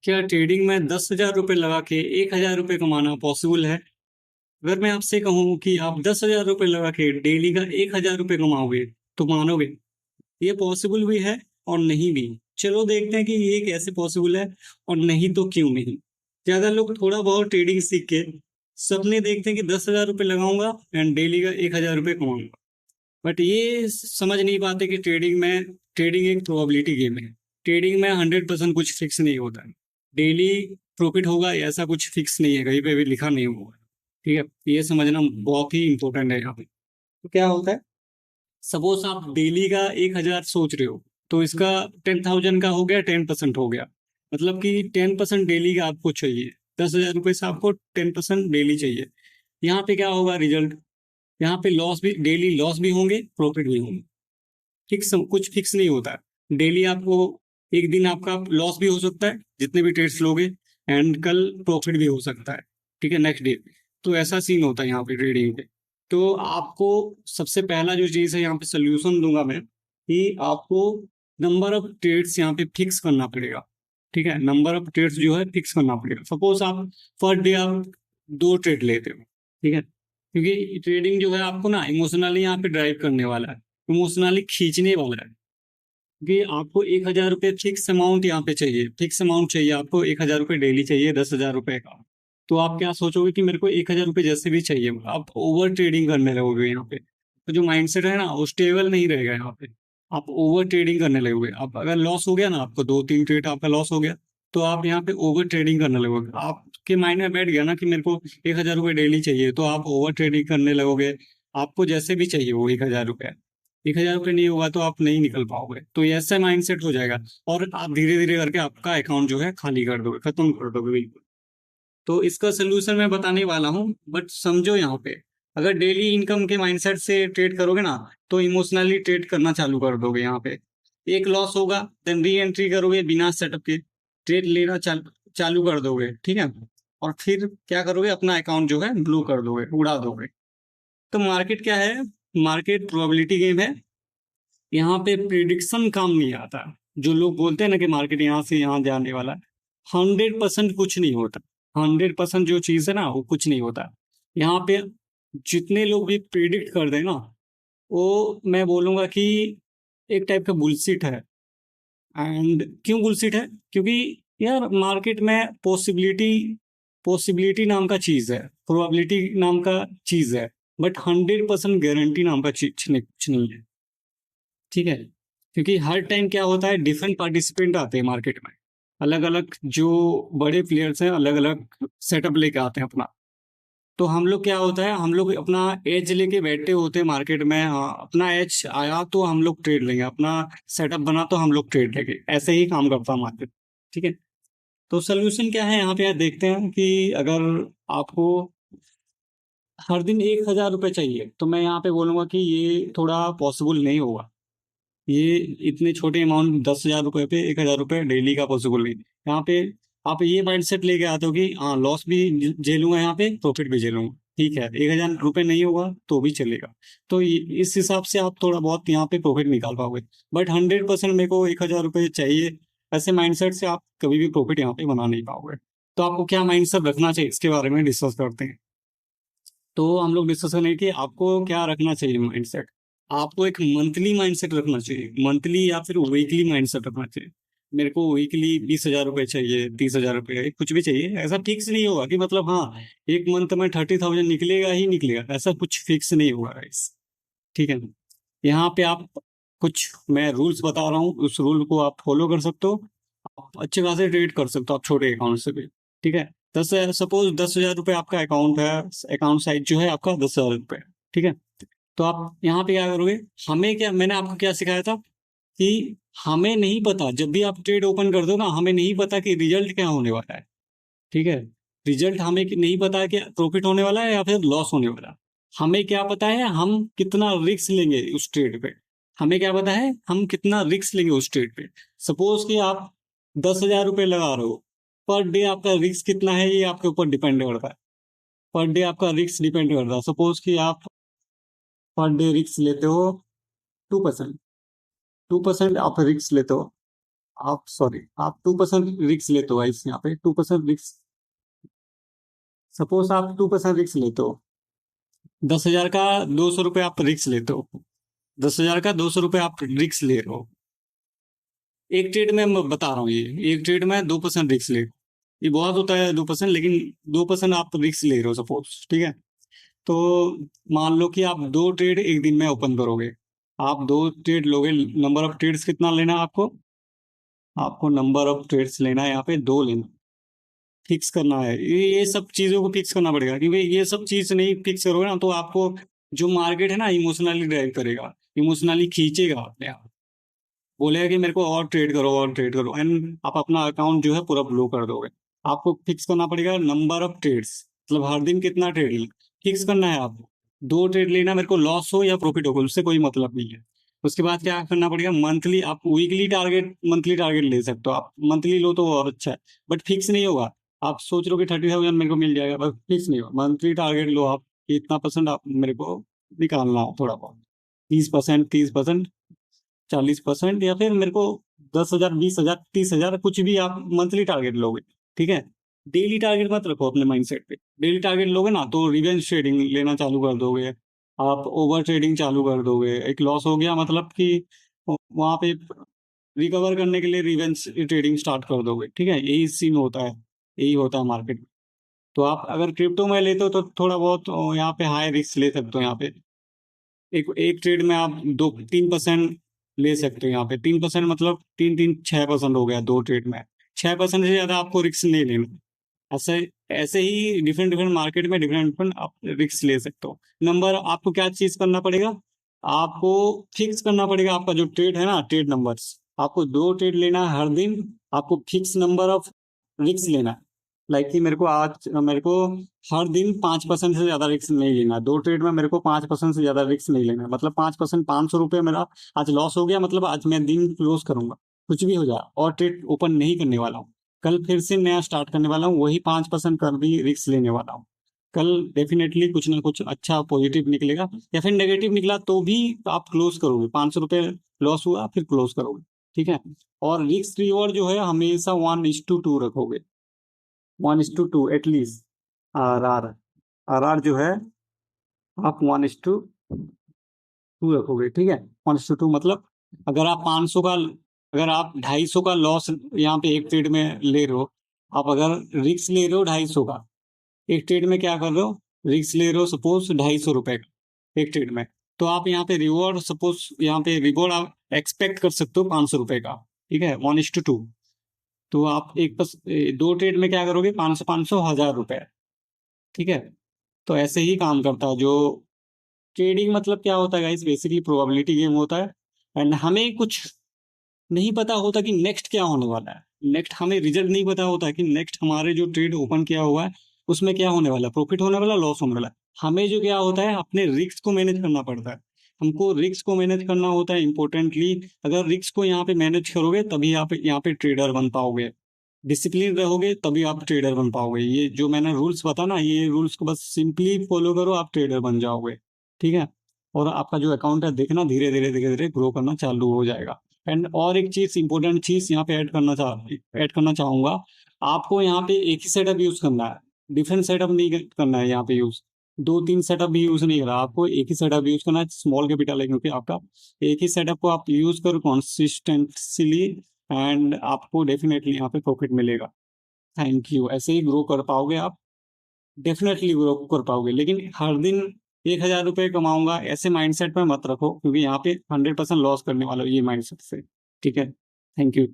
क्या ट्रेडिंग में 10,000 रुपये लगा के 1,000 रुपये कमाना पॉसिबल है? अगर मैं आपसे कहूँ कि आप 10,000 रुपये लगा के डेली का 1,000 रुपये कमाओगे तो मानोगे? ये पॉसिबल भी है और नहीं भी। चलो देखते हैं कि ये कैसे पॉसिबल है और नहीं तो क्यों नहीं। ज्यादा लोग थोड़ा बहुत ट्रेडिंग सीख के सपने देखते हैं कि 10,000 रुपये लगाऊंगा एंड डेली का 1,000 रुपये कमाऊंगा। बट ये समझ नहीं पाते कि ट्रेडिंग एक प्रोबेबिलिटी गेम है। ट्रेडिंग में 100% कुछ फिक्स नहीं होता है। डेली प्रॉफिट होगा ऐसा कुछ फिक्स नहीं है, कहीं पे भी लिखा नहीं होगा। ठीक है, ये समझना बहुत ही इंपॉर्टेंट है यहाँ पे। तो क्या होता है, सपोज आप डेली का 1,000 सोच रहे हो, तो इसका 10,000 का हो गया, 10% हो गया। मतलब कि 10% डेली का आपको चाहिए। 10,000 रुपये से आपको 10% डेली चाहिए। यहाँ पे क्या होगा रिजल्ट? यहाँ पे लॉस भी, डेली लॉस भी होंगे, प्रॉफिट भी होंगे। फिक्स कुछ फिक्स नहीं होता है डेली। आपको एक दिन आपका लॉस भी हो सकता है जितने भी ट्रेड्स लोगे, एंड कल प्रॉफिट भी हो सकता है। ठीक है, नेक्स्ट डे। तो ऐसा सीन होता है यहाँ पे ट्रेडिंग पे। तो आपको सबसे पहला जो चीज़ है यहाँ पे सोल्यूशन दूंगा मैं, कि आपको नंबर ऑफ ट्रेड्स यहाँ पे फिक्स करना पड़ेगा। ठीक है, नंबर ऑफ ट्रेड्स जो है फिक्स करना पड़ेगा। सपोज आप पर डे आप 2 ट्रेड लेते हो। ठीक है, क्योंकि ट्रेडिंग जो है आपको ना इमोशनली यहाँ पे ड्राइव करने वाला है, इमोशनली खींचने वाला है। कि आपको 1,000 रुपये फिक्स अमाउंट यहाँ पे चाहिए, फिक्स अमाउंट चाहिए आपको। 1,000 रुपये डेली चाहिए, 10,000 रुपये का। तो आप क्या सोचोगे कि मेरे को 1,000 रुपये जैसे भी चाहिए, आप ओवर ट्रेडिंग करने लगोगे यहाँ पे। तो जो माइंडसेट है ना वो स्टेबल नहीं रहेगा यहाँ पे। आप ओवर ट्रेडिंग करने लगोगे। आप अगर लॉस हो गया ना, आपको 2-3 ट्रेड आपका लॉस हो गया, तो आप यहाँ पे ओवर ट्रेडिंग करने लगोगे। आपके माइंड में बैठ गया ना कि मेरे को 1,000 रुपये डेली चाहिए, तो आप ओवर ट्रेडिंग करने लगोगे। आपको जैसे भी चाहिए वो 1,000 रुपये। 1,000 रुपये नहीं होगा तो आप नहीं निकल पाओगे। तो ये ऐसा माइंडसेट हो जाएगा, और आप धीरे धीरे करके आपका अकाउंट जो है खाली कर दोगे, खत्म कर दोगे बिल्कुल। तो इसका सोल्यूशन मैं बताने वाला हूँ, बट समझो यहाँ पे, अगर डेली इनकम के माइंडसेट से ट्रेड करोगे ना, तो इमोशनली ट्रेड करना चालू कर दोगे। यहाँ पे एक लॉस होगा, देन री एंट्री करोगे बिना सेटअप के, ट्रेड लेना चालू कर दोगे। ठीक है, और फिर क्या करोगे, अपना अकाउंट जो है ब्लू कर दोगे, उड़ा दोगे। तो मार्केट क्या है? मार्केट प्रोबेबिलिटी गेम है। यहाँ पे प्रिडिक्शन काम नहीं आता। जो लोग बोलते हैं ना कि मार्केट यहाँ से यहाँ जाने वाला है, 100% कुछ नहीं होता। 100% जो चीज़ है ना वो कुछ नहीं होता। यहाँ पे जितने लोग भी प्रिडिक्ट कर दें ना, वो मैं बोलूँगा कि एक टाइप का बुलशिट है। एंड क्यों बुलशिट है? क्योंकि यार मार्केट में पॉसिबिलिटी पॉसिबिलिटी नाम का चीज़ है, प्रोबेबिलिटी नाम का चीज़ है, बट 100% गारंटी नाम का चीज नहीं, कुछ नहीं है। ठीक है, क्योंकि हर टाइम क्या होता है, डिफरेंट पार्टिसिपेंट आते हैं मार्केट में। अलग अलग जो बड़े प्लेयर्स हैं अलग अलग सेटअप लेके आते हैं अपना। तो हम लोग क्या होता है, हम लोग अपना एज लेके बैठे होते हैं मार्केट में। हाँ, अपना एज आया तो हम लोग ट्रेड लेंगे, अपना सेटअप बना तो हम लोग ट्रेड लेंगे। ऐसे ही काम करता है मार्केट। ठीक है, तो सोल्यूशन क्या है यहाँ पे, आप देखते हैं कि अगर आपको हर दिन 1,000 रुपये चाहिए, तो मैं यहाँ पे बोलूंगा कि ये थोड़ा पॉसिबल नहीं होगा। ये इतने छोटे अमाउंट, 10,000 रुपये पे 1,000 रुपये डेली का पॉसिबल नहीं। यहाँ पे आप ये माइंडसेट लेके आते हो कि हाँ लॉस भी झेलूंगा, यहाँ पे प्रॉफिट भी झेलूंगा। ठीक है, 1,000 रुपये नहीं होगा तो भी चलेगा। तो इस हिसाब से आप थोड़ा बहुत यहाँ पे प्रॉफिट निकाल पाओगे। बट 100% मेरे को 1,000 रुपये चाहिए, ऐसे माइंडसेट से आप कभी भी प्रॉफिट यहाँ पे बना नहीं पाओगे। तो आपको क्या माइंडसेट रखना चाहिए, इसके बारे में डिस्कस करते हैं। तो हम लोग डिस्कस करें कि आपको क्या रखना चाहिए माइंडसेट। आपको एक मंथली माइंडसेट रखना चाहिए, मंथली या फिर वीकली माइंडसेट रखना चाहिए। मेरे को वीकली 20,000 रुपये चाहिए, 30,000 रुपये, कुछ भी चाहिए। ऐसा फिक्स नहीं होगा कि मतलब हाँ एक मंथ में 30,000 निकलेगा ही निकलेगा, ऐसा कुछ फिक्स नहीं होगा गाइस। ठीक है, यहाँ पे आप कुछ मैं रूल्स बता रहा हूँ, उस रूल को आप फॉलो कर सकते हो। आप अच्छे खासे ट्रेड कर सकते हो आप छोटे अकाउंट से भी। ठीक है, दस सपोज 10,000 रुपये आपका अकाउंट है, अकाउंट साइज जो है आपका 10,000 रुपये। ठीक है, तो आप यहाँ पे क्या करोगे, हमें क्या, मैंने आपको क्या सिखाया था कि हमें नहीं पता, जब भी आप ट्रेड ओपन कर दो ना, हमें नहीं पता कि रिजल्ट क्या होने वाला है। ठीक है, रिजल्ट हमें नहीं पता है कि प्रॉफिट होने वाला है या फिर लॉस होने वाला है। हमें क्या पता है, हम कितना रिस्क लेंगे उस ट्रेड पे। हमें क्या पता है, हम कितना रिस्क लेंगे उस ट्रेड पे। सपोज कि आप 10,000 रुपये लगा रहे हो, पर डे आपका रिस्क कितना है ये आपके ऊपर डिपेंड करता है। पर डे आपका रिस्क डिपेंड करता है। सपोज कि आप पर डे रिस्क लेते हो 2%, 2% आप रिस्क लेते हो। आप सॉरी आप 2% रिक्स लेते हो गाइस, यहाँ पे 2% रिक्स। सपोज आप 2% रिक्स लेते हो, 10,000 का 200 रुपये आप रिक्स लेते हो, 10,000 का 200 रुपये आप रिक्स ले रहे हो। एक ट्रेड में मैं बता रहा हूँ, ये एक ट्रेड में 2% रिक्स ले, ये बहुत होता है 2%, लेकिन 2% आप रिक्स ले रहे हो सपोज, ठीक है। तो मान लो कि आप 2 ट्रेड एक दिन में ओपन करोगे, आप 2 ट्रेड लोगे। नंबर ऑफ ट्रेड्स कितना लेना है आपको? आपको नंबर ऑफ ट्रेड्स लेना है यहाँ पे 2 लेना, फिक्स करना है। ये सब चीजों को फिक्स करना पड़ेगा, क्योंकि ये सब चीज नहीं फिक्स करोगे ना तो आपको जो मार्केट है ना इमोशनली ड्राइव करेगा, इमोशनली खींचेगा अपने आप, बोलेगा कि मेरे को और ट्रेड करो और ट्रेड करो, एंड आप अपना अकाउंट जो है पूरा ब्लो कर दोगे। आपको फिक्स करना पड़ेगा नंबर ऑफ ट्रेड्स, मतलब हर दिन कितना ट्रेड लेना फिक्स करना है आपको। 2 ट्रेड लेना, मेरे को लॉस हो या प्रॉफिट हो उससे कोई मतलब नहीं है। उसके बाद क्या करना पड़ेगा, मंथली आप वीकली टारगेट मंथली टारगेट ले सकते हो, आप मंथली लो तो और अच्छा है, बट फिक्स नहीं होगा। आप सोच रहे हो कि 30,000 मेरे को मिल जाएगा, बस फिक्स नहीं होगा। मंथली टारगेट लो आप, कि इतना परसेंट आप मेरे को निकालना हो, थोड़ा बहुत 20%, 30%, 40%, या फिर मेरे को 10,000, 20,000, 30,000, कुछ भी आप मंथली टारगेट लोगे, ठीक है। डेली टारगेट मत रखो अपने माइंडसेट पे। डेली टारगेट लोगे ना तो रिवेंज ट्रेडिंग लेना चालू कर दोगे, आप ओवर ट्रेडिंग चालू कर दोगे। एक लॉस हो गया मतलब कि वहां पे रिकवर करने के लिए रिवेंज ट्रेडिंग स्टार्ट कर दोगे, ठीक है। यही सीन होता है, यही होता है मार्केट में। तो आप अगर क्रिप्टो में लेते हो तो थोड़ा बहुत यहाँ पे हाई रिस्क ले सकते हो। यहाँ पे एक एक ट्रेड में आप 2-3% ले सकते हो। यहाँ पे 3% मतलब 3-3 6% हो गया 2 ट्रेड में। 6% से ज्यादा आपको रिस्क नहीं लेना। ऐसे ऐसे ही डिफरेंट डिफरेंट मार्केट में डिफरेंट डिफरेंट आप रिस्क ले सकते हो। नंबर आपको क्या चीज करना पड़ेगा, आपको फिक्स करना पड़ेगा आपका जो ट्रेड है ना, ट्रेड नंबर्स। आपको 2 ट्रेड लेना है हर दिन, आपको फिक्स नंबर ऑफ रिस्क लेना है। लाइक कि मेरे को हर दिन 5% से ज्यादा रिस्क नहीं लेना। 2 ट्रेड में मेरे को 5% से ज्यादा रिस्क नहीं लेना, मतलब 5%, 500 रुपये मेरा आज लॉस हो गया, मतलब आज मैं दिन क्लोज करूंगा, कुछ भी हो जाए, और ट्रेड ओपन नहीं करने वाला हूँ। कल फिर से नया स्टार्ट करने वाला हूँ, वही 5% कर भी रिस्क लेने वाला हूँ। कल डेफिनेटली कुछ ना कुछ अच्छा पॉजिटिव निकलेगा, या फिर नेगेटिव निकला तो भी आप क्लोज करोगे। 500 रुपये लॉस हुआ फिर क्लोज करोगे, ठीक है। और रिस्क रिवॉर्ड जो है हमेशा 1:2 रखोगे, 1:2 एटलीस्ट। आर आर जो है आप 1:2 रखोगे, ठीक है। 1:2 मतलब अगर आप 500 का, अगर आप 250 का लॉस यहाँ पे एक ट्रेड में ले रहे हो, आप अगर रिक्स ले रहे हो 250 का, एक ट्रेड में क्या कर रहे हो, रिक्स ले रहे हो सपोज 250 रुपए का एक ट्रेड में, तो आप यहाँ पे रिवॉर्ड, सपोज यहाँ पे रिवॉर्ड आप एक्सपेक्ट कर सकते हो 500 रुपए का, ठीक है, 1:2। तो आप 2 ट्रेड में क्या करोगे, 500, 500, 1,000 रुपए, ठीक है। तो ऐसे ही काम करता है जो ट्रेडिंग। मतलब क्या होता है गाइस, बेसिकली प्रोबेबिलिटी गेम होता है। एंड हमें कुछ नहीं पता होता कि नेक्स्ट क्या होने वाला है, नेक्स्ट हमें रिजल्ट नहीं पता होता कि नेक्स्ट हमारे जो ट्रेड ओपन किया हुआ है उसमें क्या होने वाला, प्रॉफिट होने वाला, लॉस होने वाला। हमें जो क्या होता है, अपने रिस्क को मैनेज करना पड़ता है। हमको रिस्क को मैनेज करना होता है इंपॉर्टेंटली। अगर रिस्क को यहाँ पे मैनेज करोगे तभी आप यहाँ पे ट्रेडर बन पाओगे। डिसिप्लिन रहोगे तभी आप ट्रेडर बन पाओगे। ये जो मैंने रूल्स बता ना, ये रूल्स को बस सिंपली फॉलो करो, आप ट्रेडर बन जाओगे, ठीक है। और आपका जो अकाउंट है देखना धीरे धीरे धीरे धीरे ग्रो करना चालू हो जाएगा। एंड और एक चीज, इंपॉर्टेंट चीज यहाँ पे ऐड करना चाहूंगा। आपको यहाँ पे एक ही सेटअप यूज करना है, डिफरेंट सेटअप नहीं करना है यहाँ पे यूज। 2-3 सेटअप भी यूज नहीं करना, आपको एक ही सेटअप यूज करना है। स्मॉल कैपिटल है क्योंकि आपका, एक ही सेटअप को आप यूज करो कॉन्सिस्टेंटली, एंड आपको डेफिनेटली यहाँ पे प्रॉफिट मिलेगा। Thank you. ऐसे ही ग्रो कर पाओगे आप, डेफिनेटली ग्रो कर पाओगे। लेकिन हर दिन 1,000 रुपये कमाऊंगा ऐसे माइंडसेट में मत रखो, क्योंकि यहाँ पे 100% लॉस करने वाला हो ये माइंडसेट से, ठीक है। Thank you.